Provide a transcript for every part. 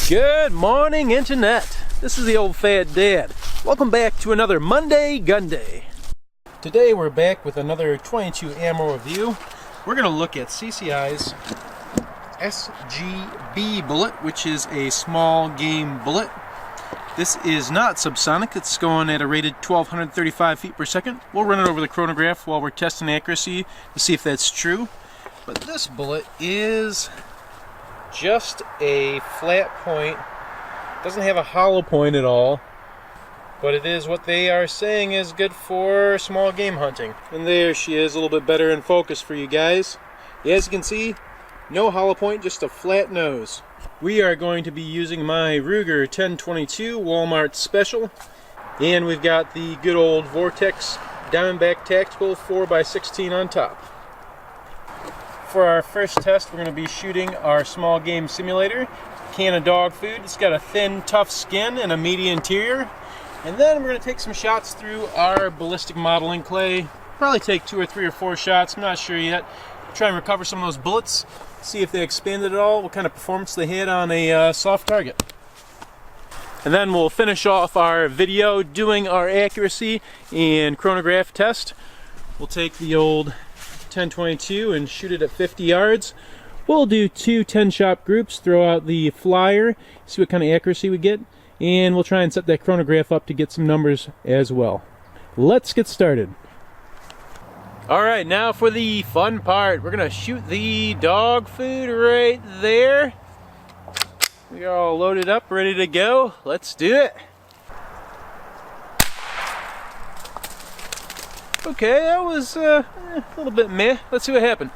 Good morning, Internet. This is the old fat dad. Welcome back to another Monday Gun Day. Today we're back with another 22 ammo review. We're going to look at CCI's SGB bullet, which is a small game bullet. This is not subsonic. It's going at a rated 1235 feet per second. We'll run it over the chronograph while we're testing accuracy to see if that's true. But this bullet is just a flat point. Doesn't have a hollow point at all, but it is what they are saying is good for small game hunting. And there she is, a little bit better in focus for you guys. As you can see, no hollow point, just a flat nose. We are going to be using my Ruger 1022 Walmart Special, and we've got the good old Vortex Diamondback Tactical 4x16 on top. For our first test, we're going to be shooting our small game simulator. Can of dog food. It's got a thin, tough skin and a meaty interior. And then we're going to take some shots through our ballistic modeling clay. Probably take 2 or 3 or 4 shots. I'm not sure yet. Try and recover some of those bullets. See if they expanded at all. What kind of performance they had on a soft target. And then we'll finish off our video doing our accuracy and chronograph test. We'll take the old 1022 and shoot it at 50 yards. We'll do 2 10-shot groups, throw out the flyer, see what kind of accuracy we get, and we'll try and set that chronograph up to get some numbers as well. Let's get started. Alright, now for the fun part. We're gonna shoot the dog food right there. We are all loaded up, ready to go. Let's do it. Okay, that was a little bit meh. Let's see what happened.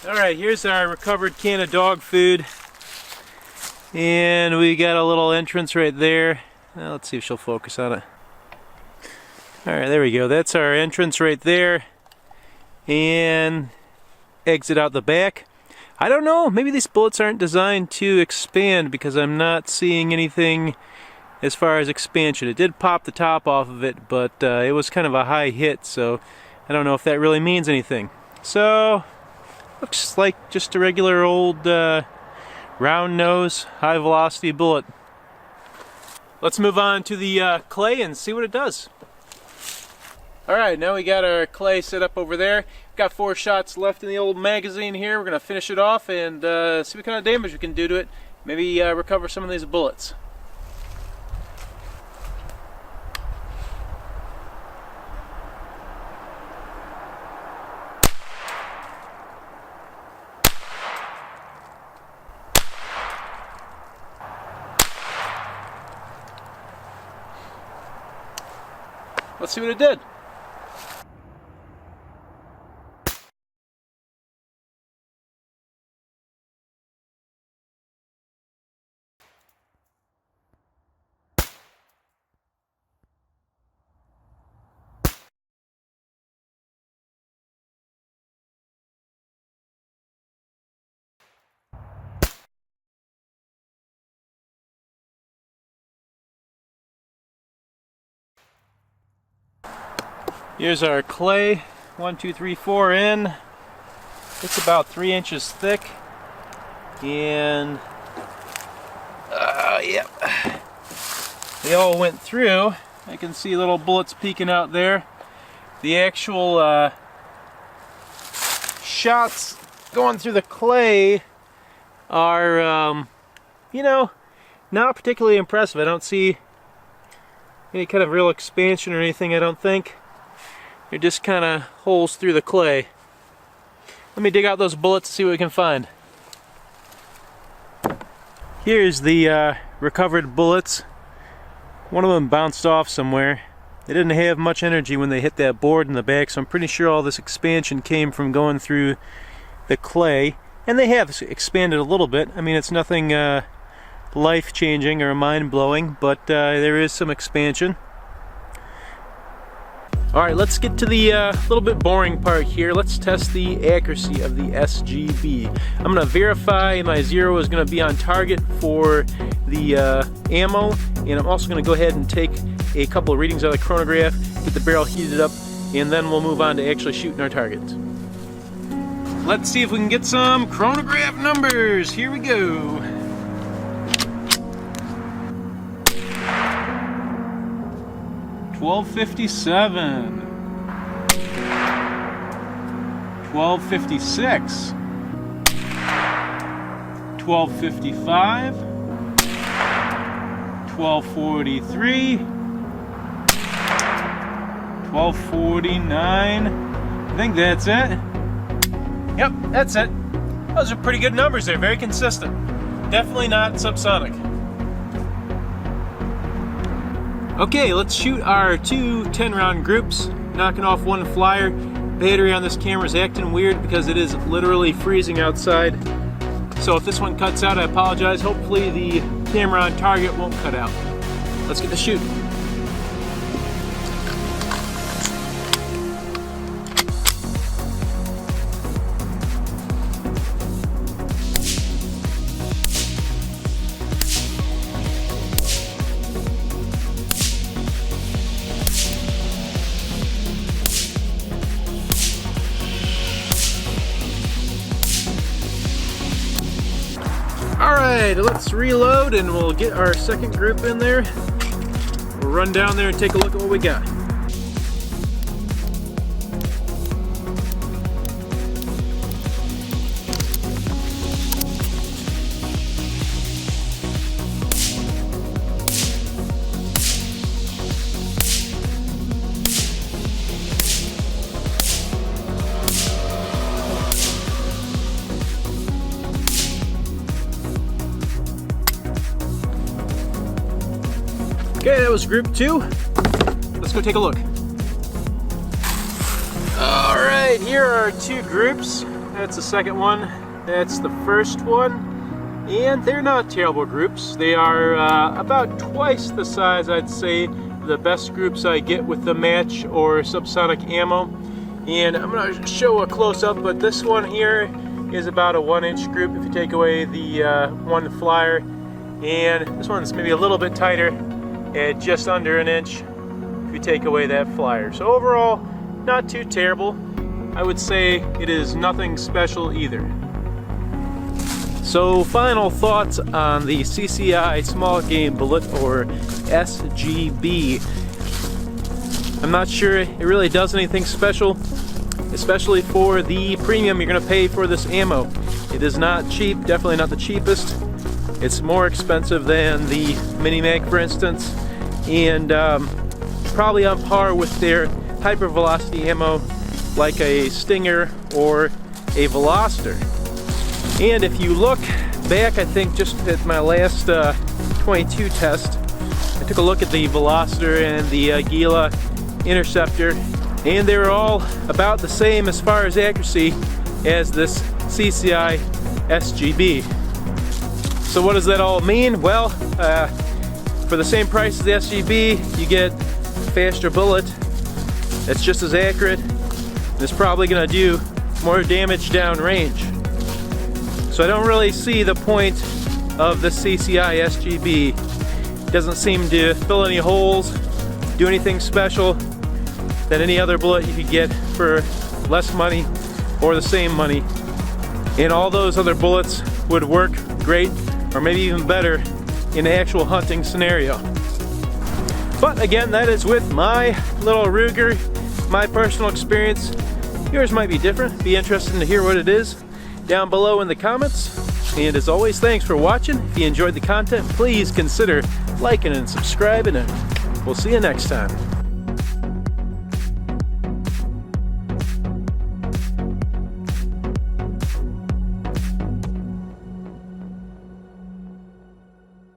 Alright, here's our recovered can of dog food. And we got a little entrance right there. Let's see if she'll focus on it. Alright, there we go. That's our entrance right there. And exit out the back. I don't know, maybe these bullets aren't designed to expand because I'm not seeing anything as far as expansion. It did pop the top off of it, but it was kind of a high hit, so I don't know if that really means anything. So looks like just a regular old round nose, high velocity bullet. Let's move on to the clay and see what it does. Alright, now we got our clay set up over there. Got 4 shots left in the old magazine here. We're going to finish it off and see what kind of damage we can do to it. Maybe recover some of these bullets. Let's see what it did. Here's our clay, 1, 2, 3, 4 in. It's about 3 inches thick, and yep, they all went through. I can see little bullets peeking out there. The actual shots going through the clay are, you know, not particularly impressive. I don't see any kind of real expansion or anything, I don't think. They're just kind of holes through the clay. Let me dig out those bullets and see what we can find. Here's the recovered bullets. One of them bounced off somewhere. They didn't have much energy when they hit that board in the back, so I'm pretty sure all this expansion came from going through the clay. And they have expanded a little bit. I mean, it's nothing life-changing or mind-blowing, but there is some expansion. Alright, let's get to the little bit boring part here. Let's test the accuracy of the SGB. I'm going to verify my zero is going to be on target for the ammo, and I'm also going to go ahead and take a couple of readings out of the chronograph, get the barrel heated up, and then we'll move on to actually shooting our targets. Let's see if we can get some chronograph numbers. Here we go. $12.57, $12.56, $12.55, $12.43, $12.49. I think that's it. Yep, that's it. Those are pretty good numbers there, very consistent. Definitely not subsonic. Okay, let's shoot our two 10-round groups, knocking off one flyer. Battery on this camera is acting weird because it is literally freezing outside. So if this one cuts out, I apologize. Hopefully the camera on target won't cut out. Let's get to shooting. Alright, let's reload and we'll get our second group in there. We'll run down there and take a look at what we got. Okay, that was group 2. Let's go take a look. Alright, here are our two groups. That's the second one. That's the first one. And they're not terrible groups. They are about twice the size, I'd say, the best groups I get with the match or subsonic ammo. And I'm going to show a close-up, but this one here is about a 1-inch group if you take away the one flyer. And this one's maybe a little bit tighter at just under 1 inch if you take away that flyer. So overall, not too terrible. I would say it is nothing special either. So final thoughts on the CCI small game bullet, or SGB. I'm not sure it really does anything special, especially for the premium you're going to pay for this ammo. It is not cheap, definitely not the cheapest. It's more expensive than the Mini-Mag, for instance, and probably on par with their hypervelocity ammo like a Stinger or a Veloster. And if you look back, I think just at my last 22 test, I took a look at the Veloster and the Gila Interceptor, and they were all about the same as far as accuracy as this CCI SGB. So what does that all mean? Well, for the same price as the SGB, you get a faster bullet that's just as accurate, and it's probably going to do more damage downrange. So I don't really see the point of the CCI SGB. It doesn't seem to fill any holes, do anything special than any other bullet you could get for less money or the same money. And all those other bullets would work great, or maybe even better, in an actual hunting scenario. But again, that is with my little Ruger, my personal experience. Yours might be different. Be interested to hear what it is down below in the comments. And as always, thanks for watching. If you enjoyed the content, please consider liking and subscribing, and we'll see you next time.